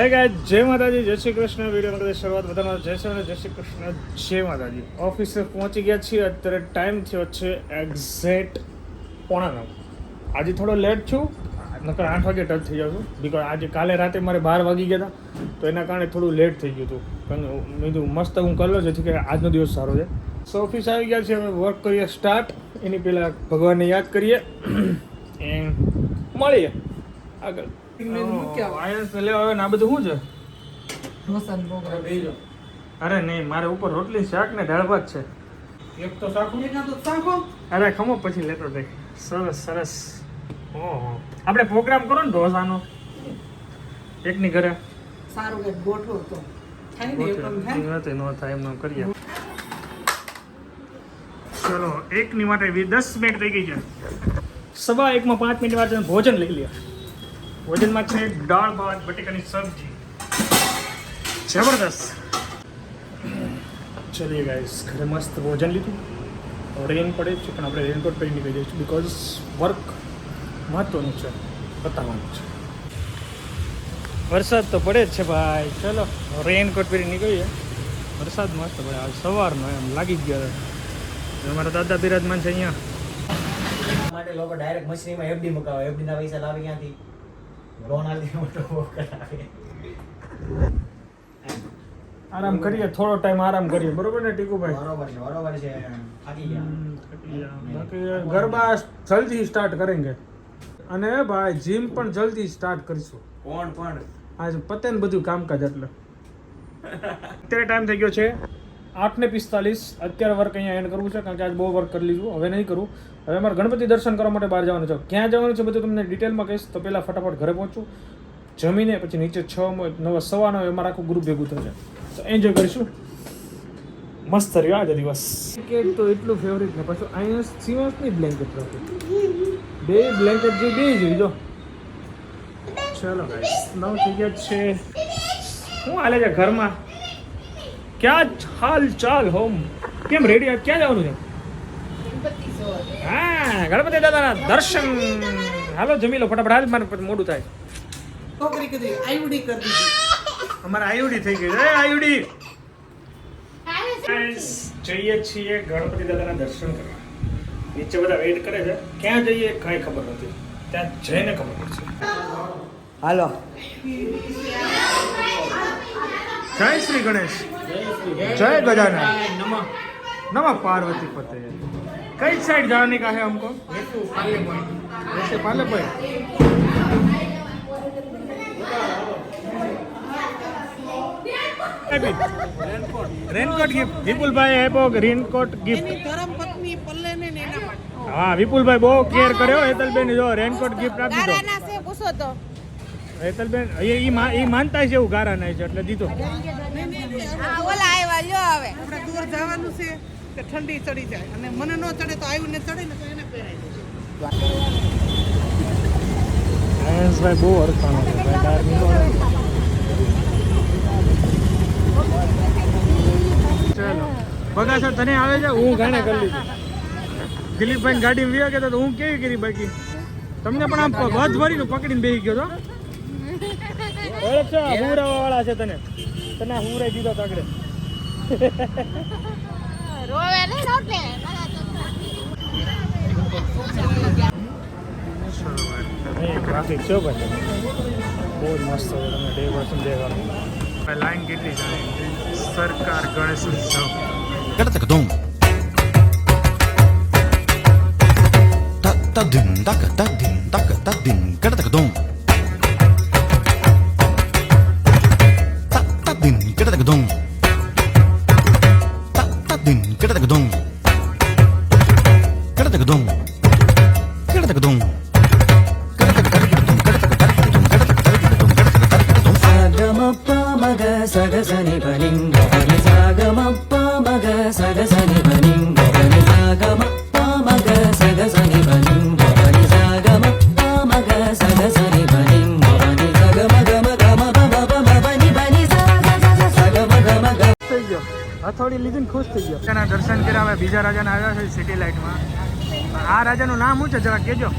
હે ગાઈસ, જય માતાજી, જય શ્રી કૃષ્ણ. વિડીયો કરી શરૂઆત બધાનો જય શ્રી કૃષ્ણ, જય માતાજી. ઓફિસે પહોંચી ગયા છીએ. અત્યારે ટાઈમ થયો છે એક્ઝેક્ટ 8:45. આજે થોડો લેટ છું, નકર 8 વાગે ટચ થઈ જાઉં છું. બીકોઝ આજે કાલે રાતે મારે 12 વાગી ગયા હતા, તો એના કારણે થોડું લેટ થઈ ગયું હતું. પણ મેં કીધું મસ્ત હું કરી લો, જેથી કે આજનો દિવસ સારો છે. સો ઓફિસ આવી ગયા છે, હવે વર્ક કરીએ સ્ટાર્ટ. એની પહેલાં ભગવાનને યાદ કરીએ એન્ડ મળીએ આગળ. આ બધું શું છે? અરે નહીં, મારે ઉપર રોટલી શાક ને દાળ ભાત છે. એક તો શાકો. અરે ખમો પછી લેતો જાય. સરસ સરસ. ઓહો, આપણે પ્રોગ્રામ કરો ને ઢોસાનો એકની ઘરે. સારું કે ગોઠવો તો થાય ને એકદમ નો થાય એમ કરીએ. ચલો, એકની માટે 10 મિનિટ થઈ ગઈ છે. 1:15 5 મિનિટ માટે ભોજન લઈ લે. ભોજનમાં છે દાળ ભાત, બટેકાની સબ્જી. જબરદસ્ત. ચલીએ ગાઈસ, ઘરે મસ્ત ભોજન લીધું. રેન પડે છે પણ આપણે રેનકોટ પહેરી નીકળી જઈશું, બીકોઝ વર્ક મહત્વનું છે, બતાવવાનું છે. વરસાદ તો પડે જ છે ભાઈ. ચલો, રેનકોટ પહેરી નીકળીએ. વરસાદ મસ્ત પડે આજ સવારનો, એમ લાગી જ ગયો. અમારા દાદા બિરાજમાન છે અહીંયા માટે લોકો ડાયરેક્ટ મશીનમાં એફડી મુકાવે. એફડી ના પૈસા લાવે ક્યાંથી? લોન આલી મોટો કરાવે. આરામ કરીએ, થોડો ટાઈમ આરામ કરીએ. બરોબર ને ટીકુભાઈ? બરોબર છે. થાકી ગયા. બાકી ગરબા જલ્દી સ્ટાર્ટ કરેંગે. અને ભાઈ જીમ પણ જલ્દી સ્ટાર્ટ કરીશું. કોણ પણ આજ પતે ને બધું કામકાજ. એટલે અત્યારે ટાઈમ થઈ ગયો છે 8:45. અત્યારે વર્ક અહીંયા એન્ડ કરવું છે, કારણ કે આજ બહુ વર્ક કરી લીધું. હવે નહીં કરું. હવે અમારે ગણપતિ દર્શન કરવા માટે બહાર જવાનું છે. ક્યાં જવાનું છે બધું તમને ડિટેલમાં કહીશ. તો પહેલાં ફટાફટ ઘરે પહોંચું, જમીને પછી નીચે 6 9 સવા 9 અમારું આખું ગ્રુપ ભેગું થશે. તો એન્જોય કરીશું. મસ્ત રહ્યો આજે દિવસ. બ્લેન્કેટ તો એટલું ફેવરિટ ને પાછું અહીંયા સિવાસની બ્લેન્કેટ રાખું. બે બ્લેન્કેટ જે બે જોઈ જો. ચલો ગાઈસ, 9 થઈ ગયા છે. શું હાલે છે ઘરમાં? ક્યાં હાલ ચાલ હોમ? કેમ રેડી? ક્યાં જવાનું છે? હા, ગણપતિ દાદાના દર્શન. હાલો જમી લો ફટાફટ. હાલ, મારે પછી મોડું થાય. છોકરી કીધી આયુડી કરી દીધી. અમારે આયુડી થઈ ગઈ. આયુડી જઈએ છીએ ગણપતિ દાદાના દર્શન કરવા. નીચે બધા વેઇટ કરે છે. ક્યાં જઈએ કાંઈ ખબર નથી. ત્યાં જઈને ખબર પડશે. હાલો. જય શ્રી ગણેશ, જય ગજાનન, नमः पार्वती पते. कई साइड जाने का है हमको? वैसे पाले पॉइंट. રેનકોટ ગિફ્ટ વિપુલભાઈ આપ્યો. રેનકોટ ગિફ્ટ એની ધર્મ પત્ની પલ્લેને ને એના માટે. હા, વિપુલભાઈ બહુ કેર કર્યો. હેતલબેન જો રેનકોટ ગિફ્ટ આપી દીધો. ગારાના છે પૂછો તો. હેતલબેન એ માનતા છે એવું ગારા નહીં છે એટલે દીધો. હા, ઓલા આવ્યા લ્યો હવે. આપણે દૂર જવાનું છે કે ઠંડી ચડી જાય અને મને ન ચડે તો આયુને ચડે ને તો એને પહેરાઈ દે. ભાઈ બહુ અરખાણો છે ભાઈ. બહાર નીકળો. ચાલો બગાસા તને આવે છે. હું ગાણે કરી લીધું. દિલીપભાઈ ગાડી વ્યા ગયા તો હું કેવી કરી. બાકી તમને પણ આમ વધ ભરીને પકડીને બેસી ગયો તો. ઓળખ છો? હુરાવા વાળા છે તને. તને હુરાઈ દીધો તગડે. રોવે ને નોટે. ટ્રાફિક છે ભાઈ, બહુ જ મસ્ત છે. તમને ડેકોરેશન દેવાનું. લાઈન કેટલી છે? સરકાર ગણેશ ઉત્સવ. Kadakadum. Ta-ta-dim, taka-ta-dim, taka-ta-dim, kadakadum. Ta-ta-dim, kadakadum. Ta-ta-dim, kadakadum. Kadakadum. Kadakadum. Sagamappa maga sagasani paninga pani sagamappa maga sagasani paninga pani sagamappa maga sagasani paninga pani sagamappa maga sagasani paninga pani sagamagama gama baba baba pani pani sagamagama થઈ ગયો. હથોડી લીધીને ખુશ થઈ ગયો. તેના દર્શન કર્યા. હવે બીજા રાજાના આવ્યા છે સિટી લાઇટમાં. આ રાજાનું નામ શું છે જરા કહેજો.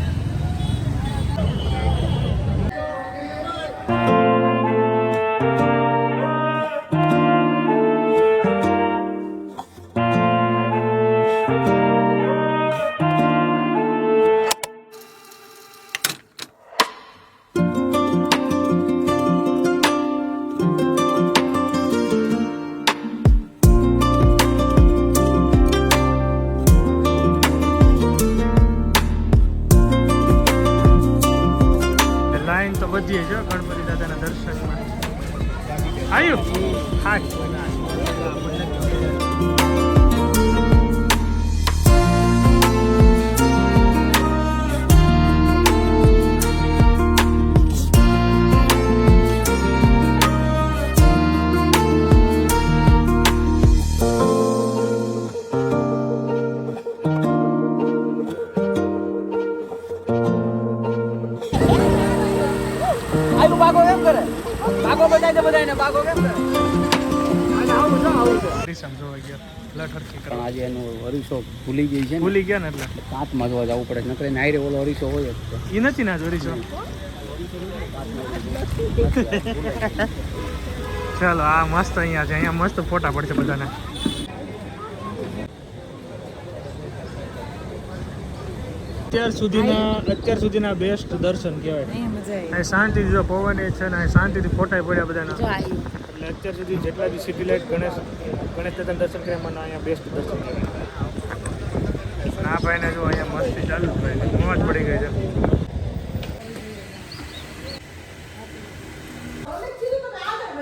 અરીસામાં જોવા ગયા લટ હરખી પણ કરવા આજે એનો અરીસો ભૂલી ગઈ છે ને ભૂલી ગયા ને એટલે કાચમાં જોવા જવું પડે નકરે નાયરે ઓલો અરીસો હોય જ તે. એ નથી ના જ અરીસો ચાલો આ મસ્ત અહીંયા છે અહીંયા મસ્ત ફોટા પડશે બધાને અત્યાર સુધીના બેસ્ટ દર્શન કહેવાય અહીં શાંતિથી જો પવન એ છે ને અહીં શાંતિથી ફોટા પડ્યા બધાના જો આવ્યું એટલે અત્યાર સુધી જેટલા બી સિટી લાઇટ ગણેશ દાદાના દર્શન કર્યા મને અહીંયા બેસ્ટ દર્શન કહેવાય આ ભાઈને જો અહીંયા મસ્તી ચાલુ જ ભાઈ મોજ પડી ગઈ છે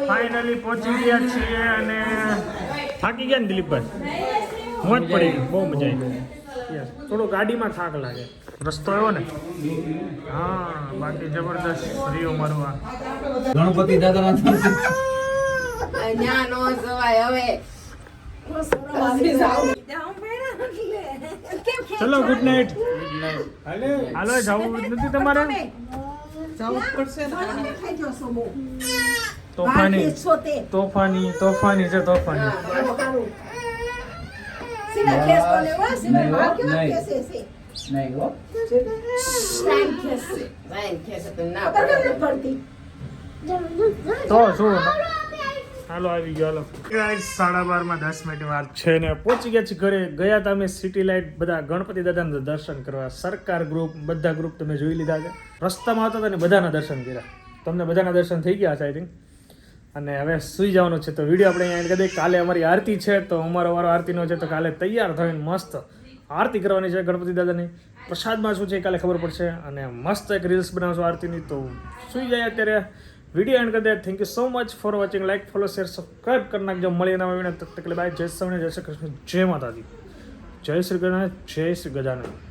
ફાઇનલી પહોંચી ગયા છીએ અને થાકી ગયા ને દિલીપભાઈ મોજ પડી ગઈ બહુ મજા આવી યસ થોડો ગાડીમાં થાક લાગે રસ્તો આવ્યો ને હા બાકી જબરદસ્ત રહ્યો મારું આ ગણપતિ દાદાના અહીંયા નો જવાય હવે ચલો ગુડ નાઇટ હાલો જવું નથી તમારે જવું પડશે ને તોફાની છે તોફાની નહીં હો તો શું હાલો આવી ગયો હાલો 12:30 વાર છે ને પહોંચી ગયા છે ઘરે ગયા હતા અમે સિટી લાઇટ બધા ગણપતિ દાદાના દર્શન કરવા સરકાર ગ્રુપ બધા ગ્રુપ તમે જોઈ લીધા છે રસ્તામાં આવતા હતા ને બધાના દર્શન કર્યા તમને બધાના દર્શન થઈ ગયા છે આઈ થિંક અને હવે સુઈ જવાનું છે તો વિડીયો આપણે અહીંયા કરી દઈએ કાલે અમારી આરતી છે તો અમારો વારો આરતીનો છે તો કાલે તૈયાર થઈને મસ્ત આરતી કરવાની છે ગણપતિ દાદાની પ્રસાદમાં શું છે એ કાલે ખબર પડશે અને મસ્ત એક રીલ્સ બનાવશું આરતીની તો સુઈ જાય અત્યારે વિડીયો એન્ડ કરી દે thank you so much for watching like follow share subscribe કરી નાખજો મળીએ નવા વિડીયો તક તક બાય જય સૌને જય શ્રી કૃષ્ણ જય માતાજી જય શ્રી ગણેશ જય શ્રી ગજાનંદ